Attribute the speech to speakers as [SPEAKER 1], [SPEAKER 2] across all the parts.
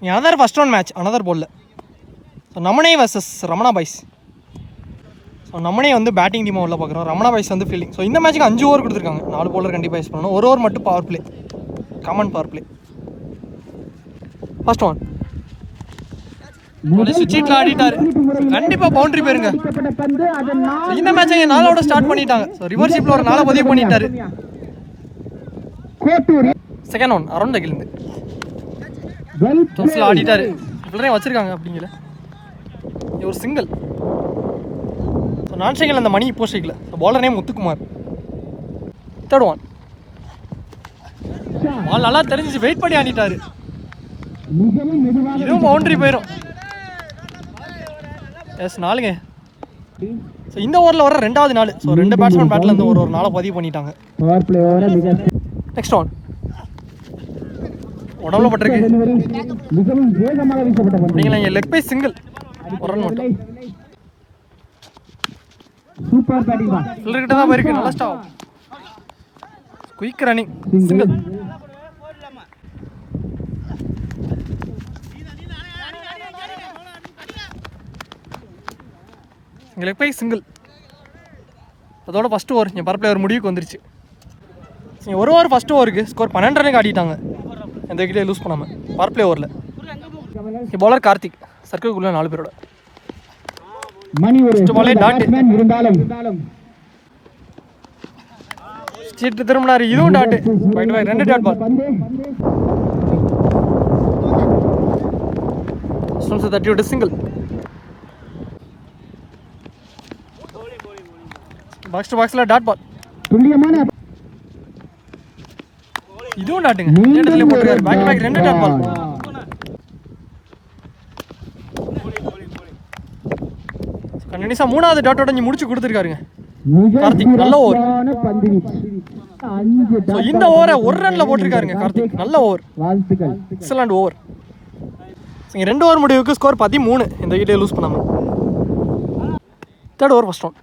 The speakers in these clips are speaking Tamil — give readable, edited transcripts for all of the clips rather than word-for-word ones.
[SPEAKER 1] another first round match, another ball. So Namane versus Ramana boys. So Namane வந்து பேட்டிங் டீமாக உள்ள பார்க்குறோம், ரமணா பாய்ஸ் வந்து ஃபீல்டிங். ஸோ இந்த மேட்ச்சுக்கு 5 ஓவர் கொடுத்துருக்காங்க. 4 bowler கண்டிப்பாக யூஸ் பண்ணணும். 1 ஓவர் மட்டும் power play, common power play. First one சுவிட்சில் ஆடிட்டார், கண்டிப்பாக பவுண்டரி போயிருங்க. இந்த மேட்சை 4 ஸ்டார்ட் பண்ணிட்டாங்க. ஸோ ரிவர்ஷிப்பில் ஒரு 4 பதிவு பண்ணிட்டாரு. செகண்ட் ஒன் அரௌண்ட் த கில்ந்து டோஸில் ஆடிட்டாரு, இவ்வளோ வச்சுருக்காங்க அப்படிங்கல. ஒரு சிங்கிள். ஸோ நான் சிங்கிள் அந்த மணி இப்போ ஸ்ட்ரைக்கில். Bowler name Muthukumar. Third one ball நல்லா தெரிஞ்சிச்சு, வெயிட் பண்ணி ஆடிட்டாரு, இதுவும் பவுண்டரி போயிடும். எஸ் 4ங்க. ஸோ இந்த ஓவரில் வர 2வது நாள். ஸோ 2 பேட்ஸ்மேன் பேட்டில் இருந்து ஒரு 4 பதிவு பண்ணிட்டாங்க. நெக்ஸ்ட் ஒன் உடம்புல பட்டிருக்கு அப்படிங்களா, இங்கே லெக் பை சிங்கிள், ஒரு ரன் மட்டும். ஃபில்டர்கிட்ட தான் போயிருக்கு, நல்லா stop, quick running, single. Leg by single. அதோட ஃபஸ்ட் ஓவர் என் பவர் பிளேயர் முடிவுக்கு வந்துருச்சு. ஒரு ஓவர் ஃபஸ்ட் ஓவருக்கு ஸ்கோர் 12 ரன்னுக்கு ஆடிட்டாங்க, எந்த விக்கெட்டே லூஸ் பண்ணாமல் பவர் பிளே ஓவரில். பாலர் கார்த்திக், சர்க்கிள்குள்ளே 4 பேரோட. பாலே டாட் சீட்டு திரும்பினாரு, இதுவும் டாட். 2 dot ball. தட்டி விட்டு சிங்கிள். பாக்ஸ் டு பாக்ஸில் டாட் பால், இதுவும் டாட்டுங்க. போட்டுருக்காரு back to back 2 dot ball. கண்டினியூஸாக 3வது டாட்டோட நீ முடிச்சு கொடுத்துருக்காருங்க கார்த்திக். நல்ல ஓவர். இந்த ஓவரை 1 ரன்ல போட்டிருக்காருங்க கார்த்திக், நல்ல ஓவர், எக்ஸலண்ட் ஓவர். 2 ஓவர் முடிவுக்கு ஸ்கோர் 13, இந்த விக்கெட்டை லூஸ் பண்ணாமல். Third over first one.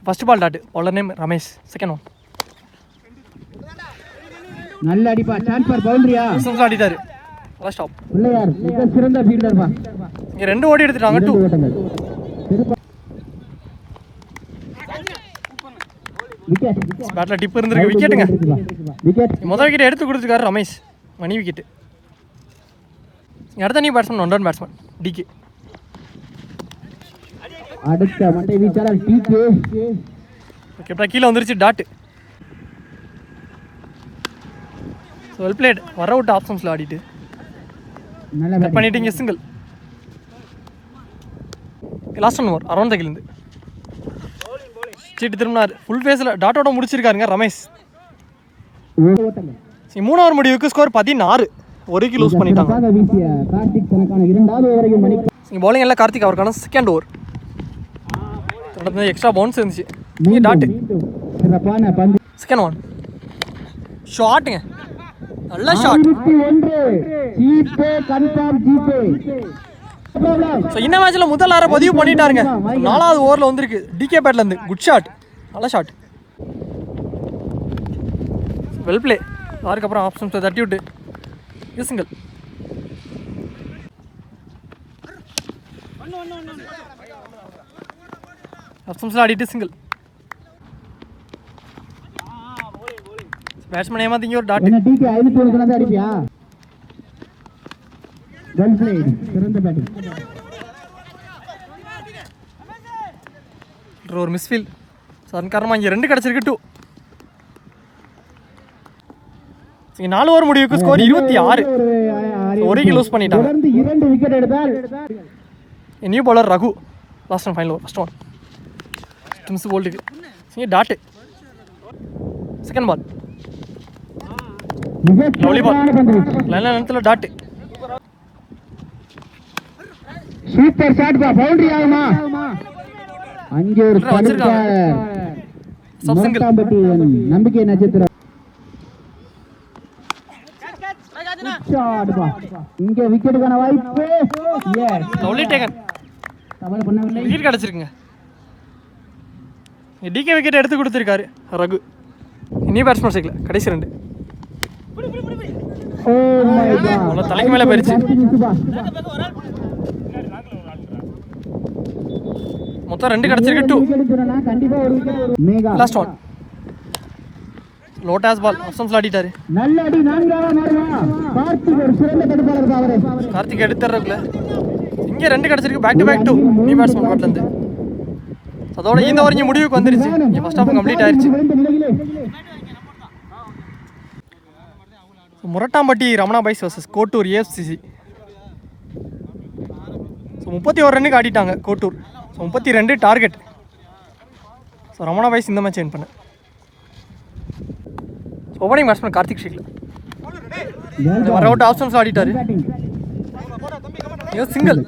[SPEAKER 1] First ball dot, bowler name Ramesh. Second one
[SPEAKER 2] நல்ல அடிப்பா, சான்ஸ் ஃபார் பவுண்டரியா,
[SPEAKER 1] ஆடிட்டாரு, நல்லா ஸ்டாப்.
[SPEAKER 2] பிள்ளையார் மிக சிறந்த ஃபீல்டர் பா.
[SPEAKER 1] இங்க 2 ஓடி எடுத்துட்டாங்க. 2
[SPEAKER 2] விக்கெட்,
[SPEAKER 1] பேட்ல டிப் இருந்திருக்கு, விக்கெட்டுங்க. முதல் விக்கெட் எடுத்து கொடுத்துருக்காரு ரமேஷ், மணி விக்கெட். அடுத்த நீ பேட்ஸ்மேன், 1 ரன் பேட்ஸ்மேன் டிகே.
[SPEAKER 2] அடுத்த மட்டை வீச்சாளர் டிகே.
[SPEAKER 1] கேப்டா கீழே வந்துருச்சு டாட். வெல் பிளேட், வர விட்டு ஆப்ஷன்ஸில் ஆடிட்டு கட் பண்ணிட்டீங்க, single. Last one over around the கில்ந்து சீட்டு திரும்பினார், ஃபுல் ஃபேஸில் டாட்டோட முடிச்சிருக்காருங்க ரமேஷ். 3 ஓவர் முடிவுக்கு ஸ்கோர் 16, 1 விக்கெட் லூஸ் பண்ணிட்டாங்க. பவுலிங் எல்லாம் கார்த்திக், அவருக்கான செகண்ட் ஓவர். எக்ஸ்ட்ரா பவுன்ஸ் இருந்துச்சு, டாட்டு. செகண்ட் ஒன் ஷாட்டுங்க, நல்ல ஷாட். இந்த மேட்ச்ல முதல் 6 பதிவு பண்ணிட்டாருங்க. 4வது ஓவரில் வந்திருக்கு டிகே பேட்ல இருந்து, குட் ஷாட், நல்ல ஷாட், வெல் பிளே. அதுக்கப்புறம் ஆப்ஷன்ஸ் தட்டி விட்டு சிங்கிள். ஆப்ஷன்ஸ்ல ஆடிட்டு சிங்கிள். பேட்ஸ்மேன் ஏமாத்திங்க ஒரு டாட்.
[SPEAKER 2] டிகே 5 அடிப்பியா, வெல் பிளேட், சிறந்த பேட்டிங்.
[SPEAKER 1] ஒரு மிஸ்ஃபீல், அதன் காரணமாக இங்கே 2 கிடச்சிருக்கு. 2 4 ஓவர் முடிவுக்கு ஸ்கோர் 26, 1 விக்கெட் லூஸ் பண்ணிட்டாங்க.
[SPEAKER 2] 2 விக்கெட் எடுத்தால்
[SPEAKER 1] new bowler Raghu. Last and final over first one miss போல்டுக்கு dot. Second ball lovely ball, லைன்ல நேரத்தில் டாட்டு.
[SPEAKER 2] சூப்பர் ஷாட் பா, பவுண்டரி ஆகுமா? அங்கே ஒரு நம்பிக்கை நட்சத்திரம். இங்க விக்கெட்டுக்கான வாய்ப்பு,
[SPEAKER 1] லவ்லி டேக்கன், விக்கெட் கிடச்சிருக்குங்க. டிகே விக்கெட் எடுத்து கொடுத்துருக்காரு ரகு. இனி பேட்ஸ்மேன் சைக்கில் கடைசி 2.
[SPEAKER 2] Oh my God.
[SPEAKER 1] அவ்வளோ தலைக்கு மேலே போயிருச்சு. மொத்தம் 2 கிடச்சிருக்கு. 2
[SPEAKER 2] கண்டிப்பா ஒரு விக்கெட். மேகா
[SPEAKER 1] லாஸ்ட் ஒன். லோட்டாஸ் பால் அப்சம்ஸ்ல ஆடிட்டாரு.
[SPEAKER 2] நல்ல அடி. 4வது மாறுமா. கார்த்திக் ஒரு சிறந்த தடுப்பாளர் பாவரே.
[SPEAKER 1] கார்த்திக் எடுத்துறதுக்குள்ள இங்கே 2 கிடச்சிருக்கு. Back to back 2 new batsman பேட்ல இருந்து. அதோட இந்த ஓவர் இங்கே முடிவுக்கு வந்துருச்சு. ஃபர்ஸ்ட் ஹாஃப் கம்ப்ளீட் ஆயிருச்சு. Murattampatti Ramana boys versus Kottur AFCC. So 31 ரன்னுக்கு ஆடிட்டாங்க Kottur. So 32 target. So Ramana boys இந்த மேட்ச் வின் பண்ண. ஓப்பனிங் பேட்ஸ்மேன் கார்த்திக் ஷேக்ல வர அவுட் ஆப்ஷன்ஸில் ஆடிட்டாரு. சிங்கிள்.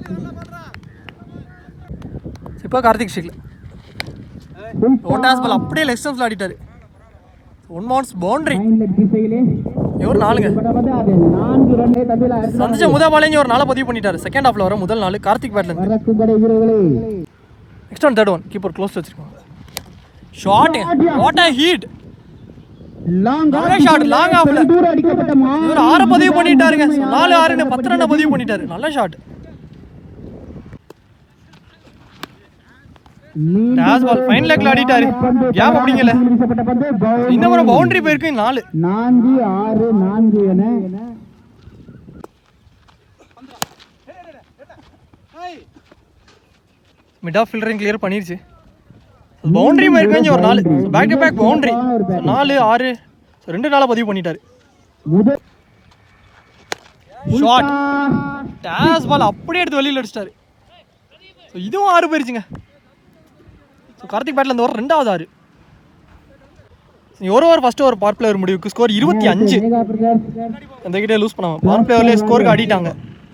[SPEAKER 1] இப்போ கார்த்திக் ஷேக்ல லோட்டாஸ் பால் அப்படியே லெஃப்ட் ஸ்டம்ப்ஸில் ஆடிட்டாரு. 1 bounce boundary. இவர் 4ங்க. சந்திச்ச முதல் பாலேங்க ஒரு 4 பதிவு பண்ணிட்டாரு. செகண்ட் ஹாஃப்ல வர முதல் 4 கார்த்திக் பேட்ல இருந்து. Next one third one keeper close வச்சிருக்காங்க. Shot what a hit. நல்ல ஷாட் லாங் ஆஃப்ல. இவர் 6 பதிவு பண்ணிட்டாருங்க. 4 6 10 ரன் பதிவு பண்ணிட்டாரு. நல்ல ஷாட். டாஸ் பால் ஃபைன் லெக்ல ஆடிட்டாரு. கேப் அப்படிங்கல. இந்த முறை பவுண்டரி போயிருக்கு. 4
[SPEAKER 2] 6 4 என
[SPEAKER 1] மிட் ஆஃப் ஃபீல்டரிங் கிளியர் பண்ணிருச்சு. பவுண்டரி போயிருக்கு. ஒரு 4 பேக் டு பேக் பவுண்டரி. 4 6 2 4 பதிவு பண்ணிட்டாரு. ஷாட் டாஸ் பால் அப்படியே எடுத்து வெளியில அடிச்சிட்டாரு. இதுவும் 6 போயிருச்சுங்க. கார்த்திக் பேட்ல இந்த ஓவர் 2வது 6. ஒரு over first over power player முடிவுக்கு ஸ்கோர் 25. அந்த கிட்டே லூஸ் பண்ணாம பவர் பிளேயர்லேயே ஸ்கோருக்கு ஆடிட்டாங்க.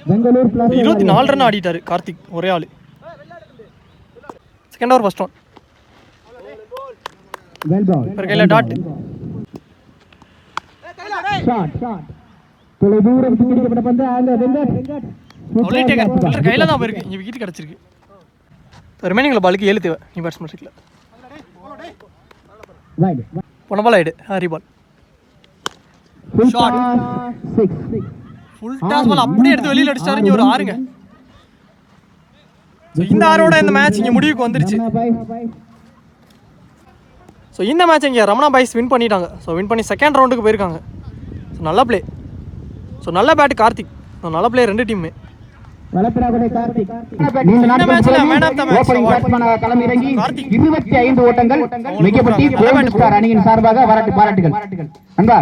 [SPEAKER 1] 24 ரன் ஆடிட்டாரு கார்த்திக் ஒரே ஆள். Second over first one. ஒரு கையில் டாட். கையில தான் போயிருக்கு. இங்கே விக்கெட் கிடச்சிருக்கு. ரிமைனிங்ல பாலுக்கு 7 தேவை. நீ பேட்ஸ்மேன் ஷேக்ல போன பால் ஆயிடு. ஹாரி ball shot 6 full toss ball அப்படியே எடுத்து வெளியில அடிச்சாரு. இங்க ஒரு 6ங்க. ஸோ இந்த 6ஓட இந்த மேட்ச் இங்கே முடிவுக்கு வந்துருச்சு. ஸோ இந்த மேட்ச் இங்கே ரமணா பாய்ஸ் வின் பண்ணிட்டாங்க. ஸோ வின் பண்ணி செகண்ட் ரவுண்டுக்கு போயிருக்காங்க. ஸோ நல்ல பிளே. ஸோ நல்ல பேட் கார்த்திக். நல்ல பிளே 2 டீமுமே. இந்த மேட்ச்ல மேன் ஆஃப் தி மேட்ச்
[SPEAKER 2] களமிறங்கி 25 ஓட்டங்கள் மிகப்பட்டி கோல்ட் ஸ்டார் அணியின் சார்பாக பாராட்டுகள். நண்பா